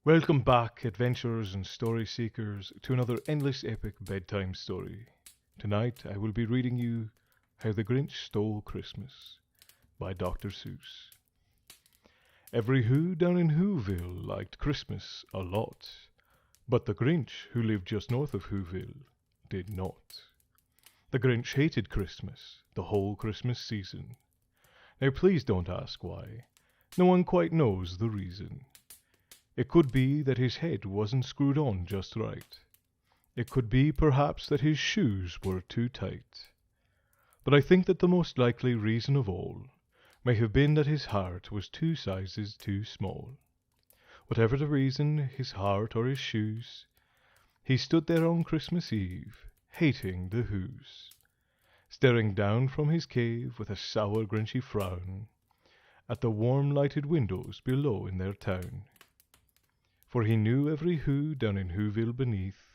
Welcome back, adventurers and story seekers, to another endless epic bedtime story. Tonight I will be reading you How the Grinch Stole Christmas by Dr. Seuss. Every Who down in Whoville liked Christmas a lot, but the Grinch, who lived just north of Whoville, did not. The Grinch hated Christmas, the whole Christmas season. Now please don't ask why. No one quite knows the reason. It could be that his head wasn't screwed on just right. It could be, perhaps, that his shoes were too tight. But I think that the most likely reason of all may have been that his heart was 2 sizes too small. Whatever the reason, his heart or his shoes, he stood there on Christmas Eve, hating the Whos, staring down from his cave with a sour, grinchy frown at the warm lighted windows below in their town. For he knew every Who down in Whoville beneath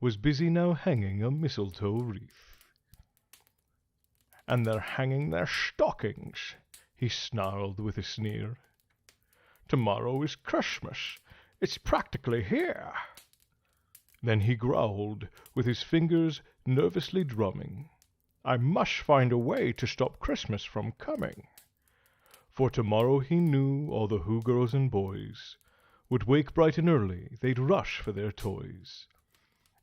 was busy now hanging a mistletoe wreath. "And they're hanging their stockings," he snarled with a sneer. "Tomorrow is Christmas. It's practically here." Then he growled, with his fingers nervously drumming, "I must find a way to stop Christmas from coming." For tomorrow he knew all the Who girls and boys would wake bright and early, they'd rush for their toys.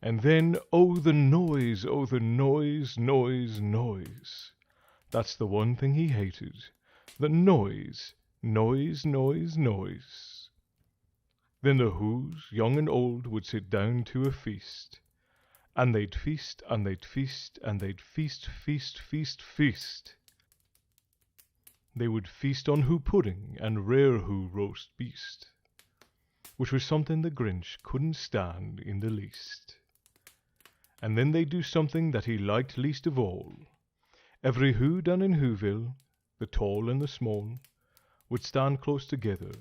And then, oh the noise, noise, noise. That's the one thing he hated, the noise, noise, noise, noise. Then the Whos, young and old, would sit down to a feast. And they'd feast, and they'd feast, and they'd feast, feast, feast, feast. They would feast on Who pudding and rare Who roast beast, which was something the Grinch couldn't stand in the least. And then they'd do something that he liked least of all. Every Who down in Whoville, the tall and the small, would stand close together,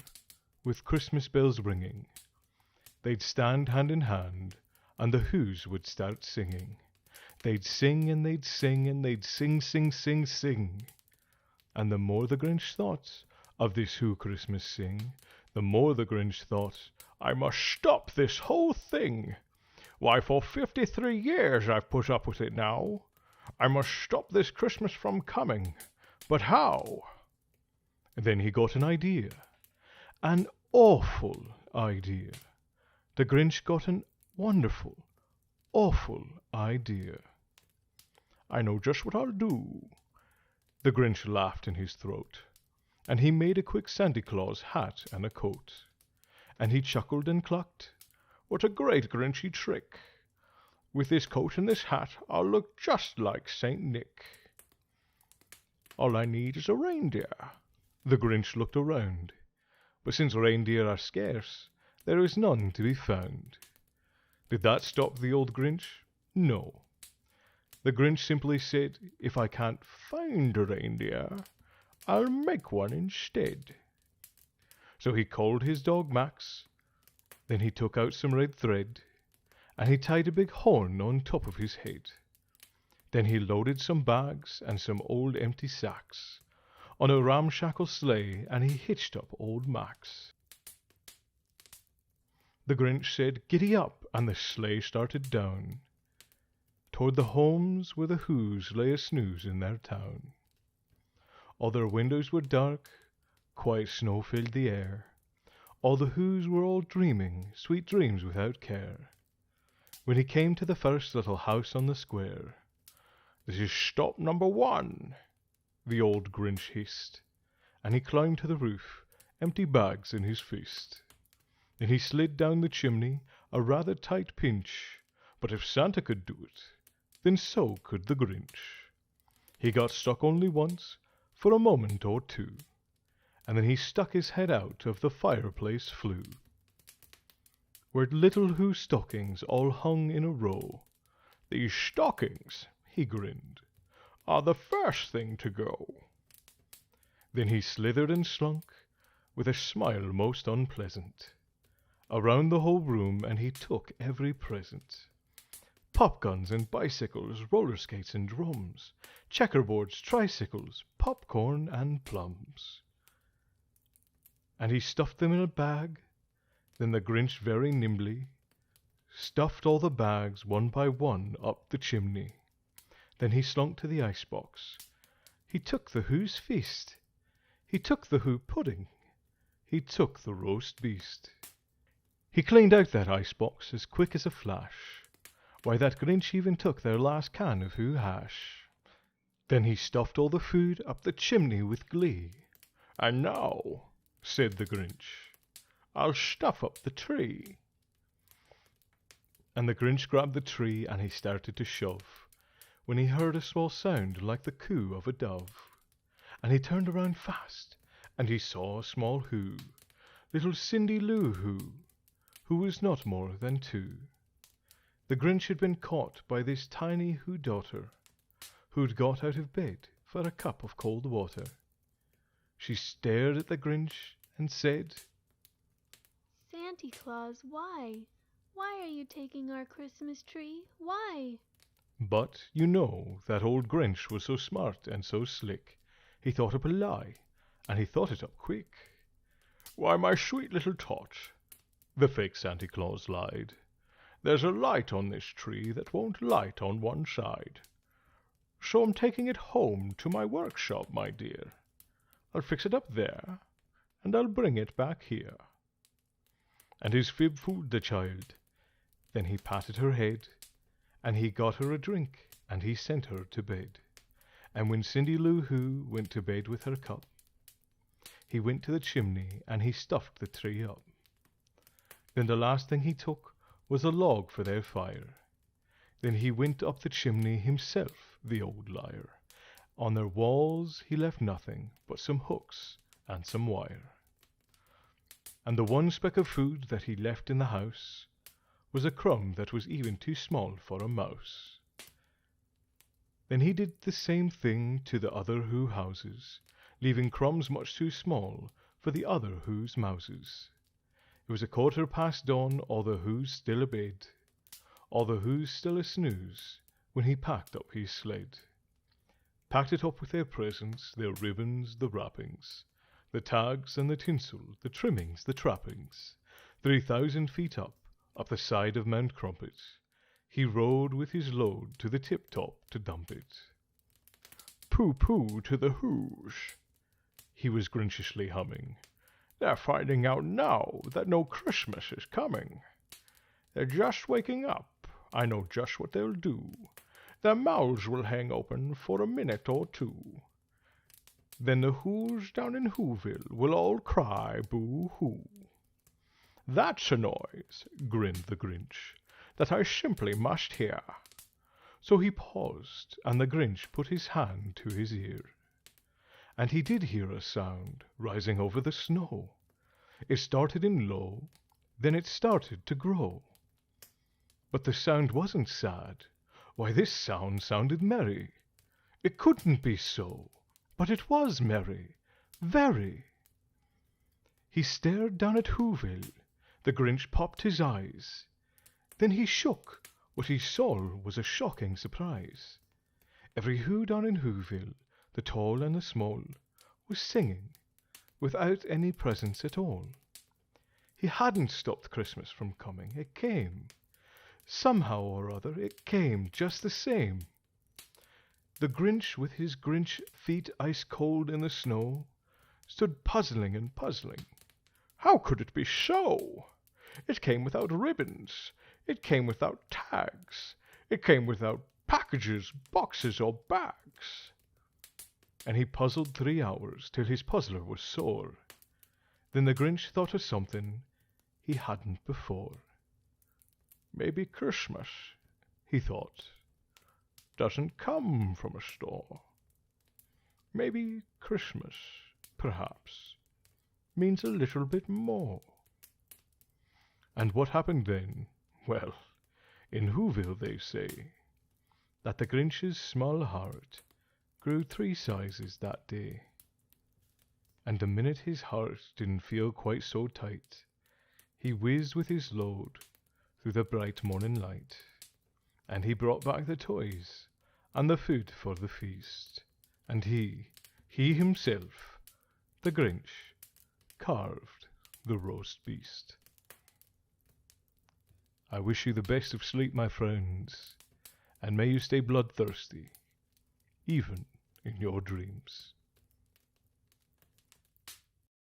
with Christmas bells ringing. They'd stand hand in hand, and the Whos would start singing. They'd sing and they'd sing and they'd sing, sing, sing, sing. And the more the Grinch thought of this Who Christmas sing, the more the Grinch thought, "I must stop this whole thing. Why, for 53 years I've put up with it now. I must stop this Christmas from coming. But how?" And then he got an idea. An awful idea. The Grinch got an wonderful, awful idea. "I know just what I'll do." The Grinch laughed in his throat, and he made a quick Santa Claus hat and a coat. And he chuckled and clucked, "What a great Grinchy trick! With this coat and this hat I'll look just like Saint Nick. All I need is a reindeer." The Grinch looked around, but since reindeer are scarce, there is none to be found. Did that stop the old Grinch? No. The Grinch simply said, "If I can't find a reindeer, I'll make one instead." So he called his dog Max, then he took out some red thread, and he tied a big horn on top of his head. Then he loaded some bags and some old empty sacks on a ramshackle sleigh, and he hitched up old Max. The Grinch said, "Giddy up," and the sleigh started down toward the homes where the Whos lay a snooze in their town. All their windows were dark, quiet snow filled the air. All the Whos were all dreaming sweet dreams without care. When he came to the first little house on the square, "This is stop number 1, the old Grinch hissed, and he climbed to the roof, empty bags in his fist. Then he slid down the chimney, a rather tight pinch, but if Santa could do it, then so could the Grinch. He got stuck only once, for a moment or two, and then he stuck his head out of the fireplace flue, where little Who stockings all hung in a row. "These stockings," he grinned, "are the first thing to go." Then he slithered and slunk, with a smile most unpleasant, around the whole room, and he took every present. Popguns and bicycles, roller skates and drums, checkerboards, tricycles, popcorn and plums. And he stuffed them in a bag, Then the Grinch very nimbly stuffed all the bags one by one up the chimney. Then he slunk to the icebox. He took the Who's feast. He took the Who pudding. He took the roast beast. He cleaned out that icebox as quick as a flash. Why, that Grinch even took their last can of Who hash. Then he stuffed all the food up the chimney with glee. "And now," said the Grinch, "I'll stuff up the tree." And the Grinch grabbed the tree and he started to shove, when he heard a small sound like the coo of a dove. And he turned around fast, and he saw a small Who, little Cindy Lou who was not more than 2. The Grinch had been caught by this tiny Who daughter, who'd got out of bed for a cup of cold water. She stared at the Grinch and said, "Santa Claus, why? Why are you taking our Christmas tree? Why?" But, you know, that old Grinch was so smart and so slick, he thought up a lie, and he thought it up quick. "Why, my sweet little tot," the fake Santa Claus lied, "there's a light on this tree that won't light on one side. So I'm taking it home to my workshop, my dear. I'll fix it up there, and I'll bring it back here." And his fib fooled the child. Then he patted her head, and he got her a drink, and he sent her to bed. And when Cindy Lou Who went to bed with her cup, he went to the chimney, and he stuffed the tree up. Then the last thing he took was a log for their fire. Then he went up the chimney himself, the old liar. On their walls he left nothing but some hooks and some wire. And the one speck of food that he left in the house was a crumb that was even too small for a mouse. Then he did the same thing to the other Who houses, leaving crumbs much too small for the other Who's mouses. It was 1/4 dawn, all the Who's still abed, all the Who's still a snooze, when he packed up his sled. Packed it up with their presents, their ribbons, the wrappings, the tags and the tinsel, the trimmings, the trappings. 3,000 feet up the side of Mount Crumpet, he rode with his load to the tip-top to dump it. "Pooh-pooh to the Who's," he was grinchishly humming. "They're finding out now that no Christmas is coming. They're just waking up. I know just what they'll do. Their mouths will hang open for a minute or two. Then the Who's down in Whoville will all cry boo-hoo." "That's a noise," grinned the Grinch, "that I simply must hear." So he paused, and the Grinch put his hand to his ear. And he did hear a sound rising over the snow. It started in low, then it started to grow. But the sound wasn't sad. Why, this sound sounded merry. It couldn't be so, but it was merry, very. He stared down at Whoville. The Grinch popped his eyes. Then he shook. What he saw was a shocking surprise. Every Who down in Whoville, the tall and the small, was singing, without any presents at all. He hadn't stopped Christmas from coming. It came. Somehow or other, it came just the same. The Grinch, with his Grinch feet ice cold in the snow, stood puzzling and puzzling. How could it be so? It came without ribbons. It came without tags. It came without packages, boxes, or bags. And he puzzled 3 hours till his puzzler was sore. Then the Grinch thought of something he hadn't before. Maybe Christmas, he thought, doesn't come from a store. Maybe Christmas, perhaps, means a little bit more. And what happened then? Well, in Whoville they say that the Grinch's small heart grew 3 sizes that day. And the minute his heart didn't feel quite so tight, he whizzed with his load through the bright morning light, and he brought back the toys and the food for the feast, and he himself, the Grinch, carved the roast beast. I wish you the best of sleep, my friends, and may you stay bloodthirsty, even in your dreams.